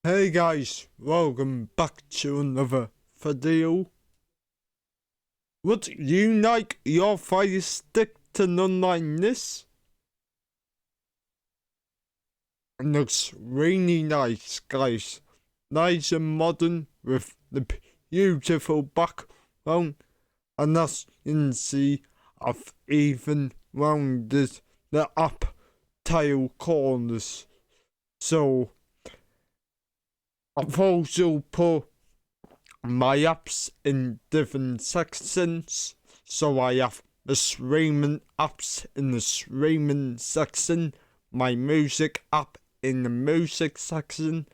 Hey guys, welcome back to another video. Would you like your Fire Stick to run like this? It looks really nice, guys. Nice and modern with the beautiful background. And as you can see, I've even rounded the up tile corners. So I've also put my apps in different sections. So I have the streaming apps in the streaming section, my music app in the music section,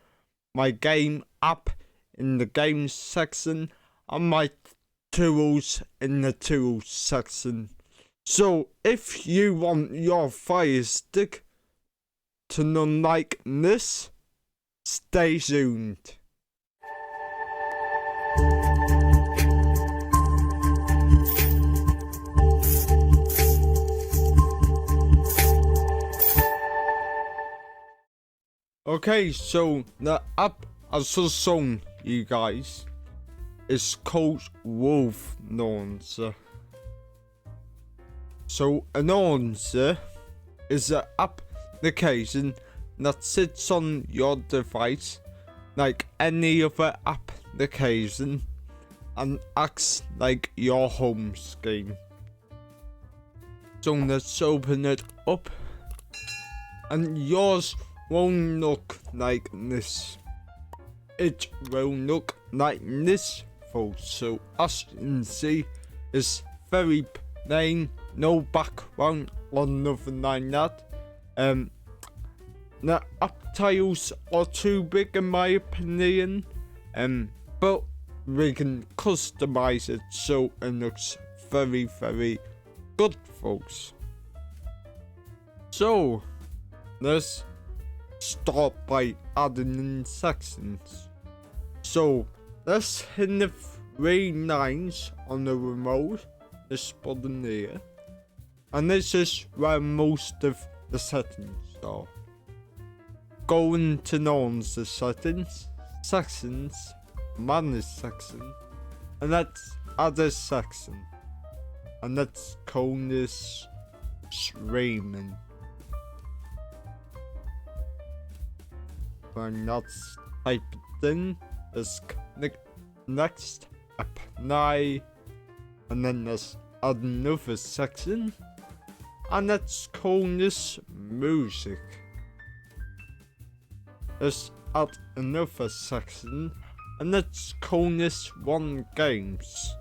my game app in the games section, and my tools in the tools section. So if you want your Fire Stick to run like this, stay tuned. Okay, so the app as just shown you guys is called Wolf Launcher. So an launcher is an application that sits on your device like any other application and acts like your home screen. So let's open it up, and yours won't look like this. It will look like this, folks. So as you can see, it's very plain, no background or nothing like that. The app tiles are too big in my opinion, but we can customize it so it looks very good, folks. So let's start by adding in sections. So let's hit the 3 lines on the remote, this button here, and this is where most of the settings are. Go into the settings, sections, manage section, and let's add a section, and let's call this streaming. And let's type it in, let's click next, apply, and then let's add another section, and let's call this music. Let's add another section, and let's call this one games.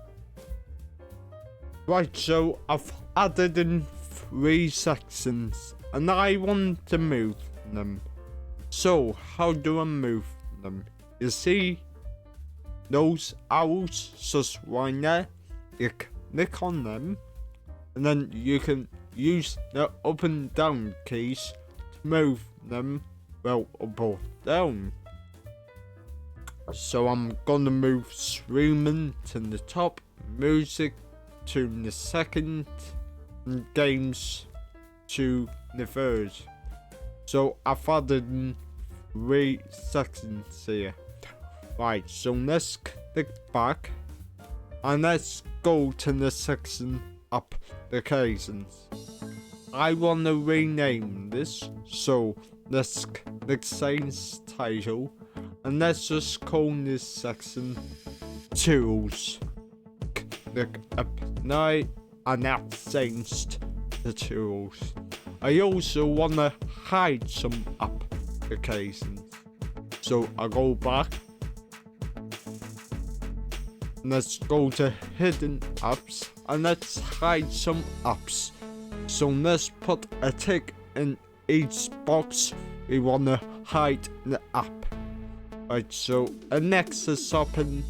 Right, so I've added in 3 sections, and I want to move them. So how do I move them? You see those arrows just right there? You click on them, and then you can use the up and down keys to move them, well, up or down. So I'm gonna move streaming to the top, music to the second, and games to the third. So I've added in 3 sections here. Right, so let's click back, and let's go to the section applications. I want to rename this, so let's click change title, and let's just call this section tools. Click apply, and that changed the tools. I also want to hide some applications, so I go back, and let's go to hidden apps, and let's hide some apps. So let's put a tick in each box we want to hide the app. Right, so Alexa shopping,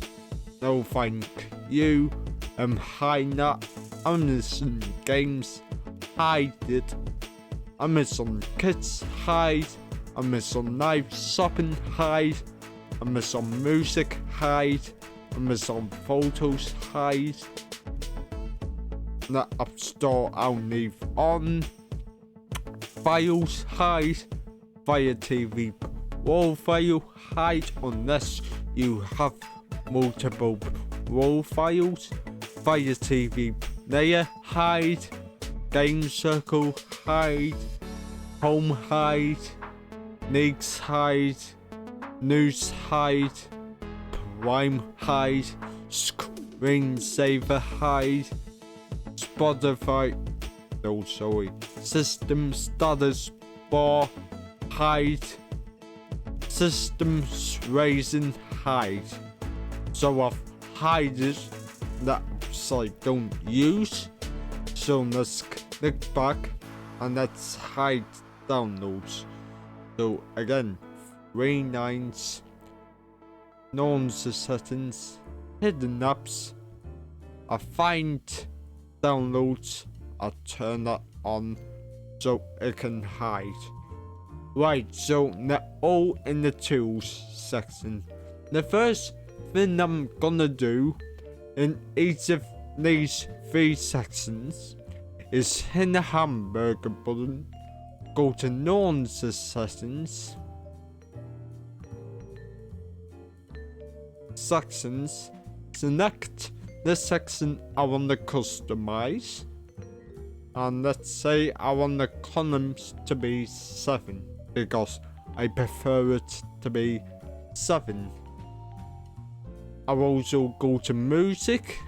no thank you, hide that. Amazon games, hide it. Amazon kids, hide. Amazon live shopping, hide. Amazon music, hide. Amazon photos, hide. The app store I'll leave on. Files, hide. Fire TV wall file hide unless you have multiple wall files. Fire TV player hide. Game circle hide. Home hide. Leagues hide. News hide. Prime hide. Screensaver hide. Spotify. No, sorry. System status bar hide. Systems raising hide. So I've hided that I don't use. So let's click back and let's hide downloads. So again, 3 nines, norms settings, hidden apps. I find downloads. I turn that on so it can hide. Right, so they're all in the tools section. The first thing I'm gonna do in each of these 3 sections is hit the hamburger button, go to norms settings, sections, select the section I want to customize, and let's say I want the columns to be 7 because I prefer it to be 7. I'll also go to music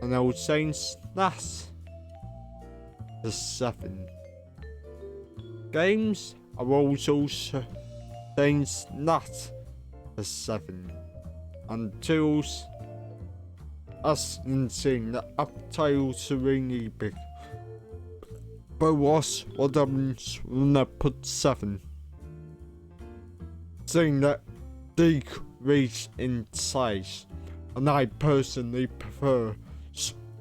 and I'll change that to 7. Games, I'll also change that to 7. And tools, as you can see, the up tiles are really big. But what happens when I put 7? Saying that decrease in size, and I personally prefer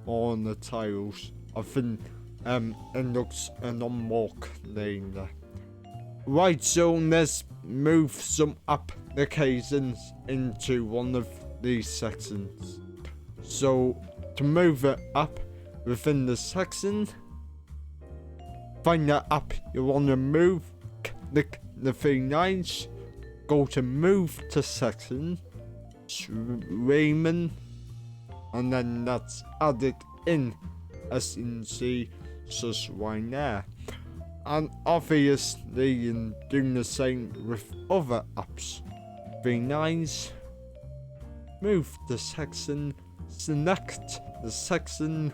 on the tiles. I think it looks a lot more cleaner. Right, so let's move some applications into one of these sections. So to move it up within the section, find the app you want to move, click the 3 lines, go to move to section, streaming, and then that's added in, as you can see, just right there. And obviously you can do the same with other apps. 3 lines, move the section, select the section.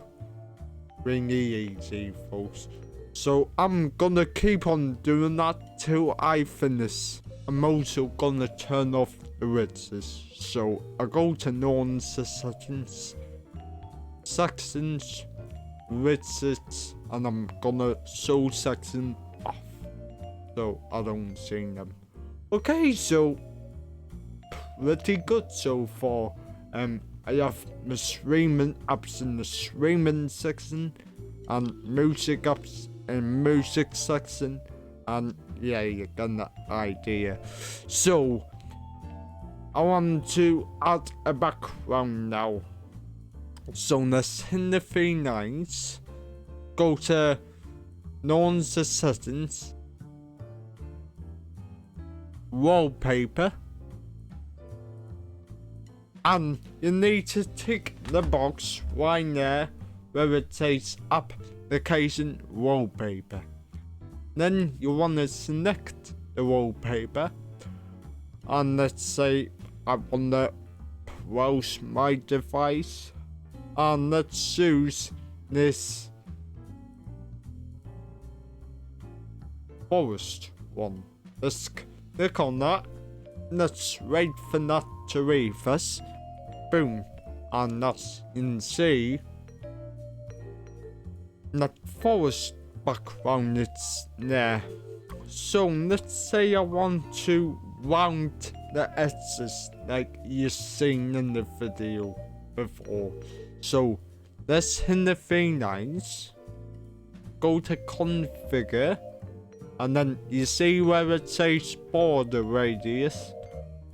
Really easy, folks. So I'm gonna keep on doing that till I finish. I'm also gonna turn off the widgets. So I go to norms settings, sections, widgets, and I'm gonna show section off so I don't see them. Okay, so pretty good so far. I have the streaming apps in the streaming section and music apps in music section, and yeah, you get the idea. So I want to add a background now. So let's hit the 3 lines, go to norms settings, wallpaper, and you need to tick the box right there where it says application wallpaper. Then you want to select the wallpaper, and let's say I want to browse my device, and let's choose this forest one. Let's click on that. Let's wait for that to refresh. Boom. And as you can see, that forest background is there. So let's say I want to round the edges like you've seen in the video before. So let's hit the 3 lines, go to configure, and then you see where it says border radius.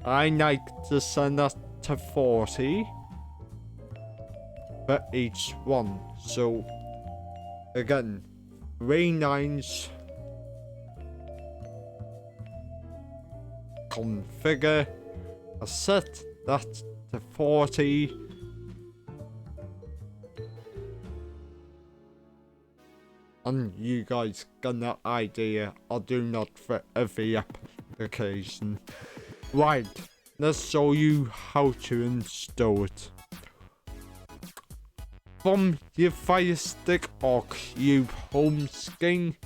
I like to send that to 40 for each one. So again, 3 lines, configure. I set that to 40. And you guys get an idea, I do not for every application. Right, let's show you how to install it. From your Fire Stick or Cube home screen,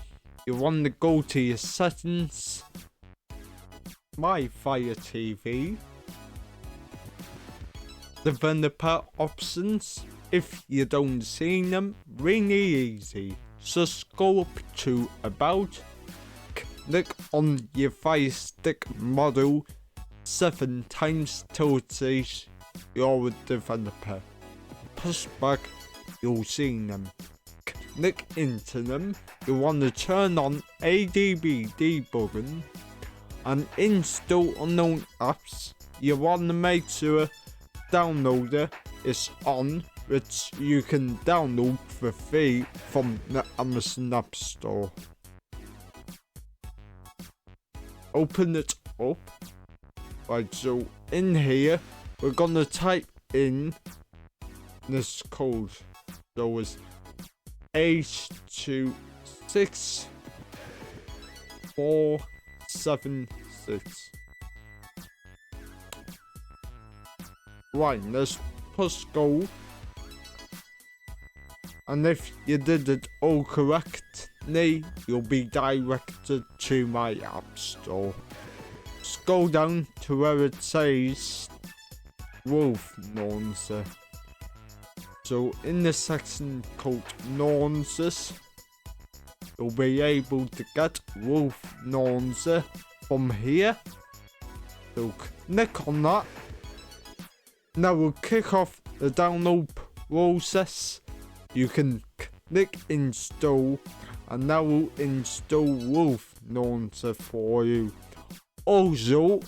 you want to go to your settings, My Fire TV, developer options. If you don't see them, really easy. Just go up to About, click on your Fire Stick model 7 times till it says you're a developer. Push back, you'll see them. Click into them. You want to turn on ADB debugging and install unknown apps. You want to make sure downloader is on, which you can download for free from the Amazon App Store. Open it up. Right, so in here, we're gonna type in this code. So it's H26476. Right, let's push go. And if you did it all correctly, you'll be directed to my app store. Scroll down to where it says Wolf Launcher. So in the section called Launchers, you'll be able to get Wolf Launcher from here. So click on that. Now we'll kick off the download process. You can click install, and that will install Wolf Launcher for you. Also,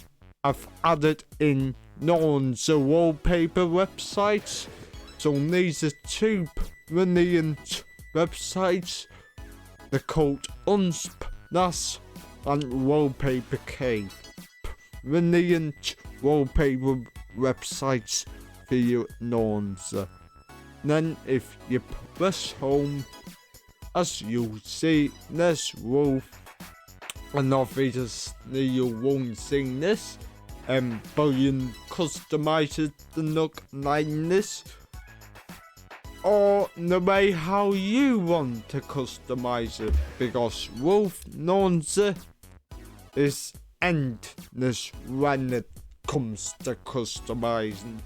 I've added in Launcher Wallpaper websites. So these are 2 brilliant websites. They're called Unsplash and Wallpaper Cave. Brilliant wallpaper websites for your launcher. Then if you press home, as you'll see, there's Wolf. And obviously you won't see this, but you can customize it to look like this, or the way how you want to customize it, because Wolf Launcher is endless when it comes to customizing,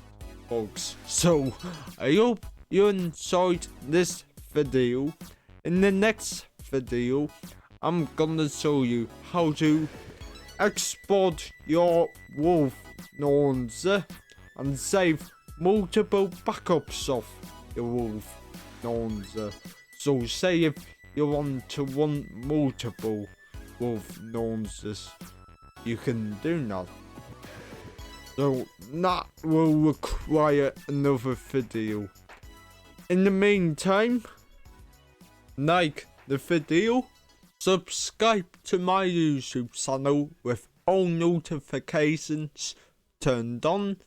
folks. So I hope you enjoyed this video. In the next video, I'm gonna show you how to export your Wolf Launcher and save multiple backups of your Wolf Launcher. So say if you want to run multiple Wolf Launchers, you can do that. So that will require another video. In the meantime, like the video, subscribe to my YouTube channel with all notifications turned on,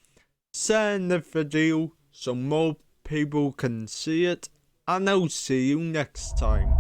share the video so more people can see it, and I'll see you next time.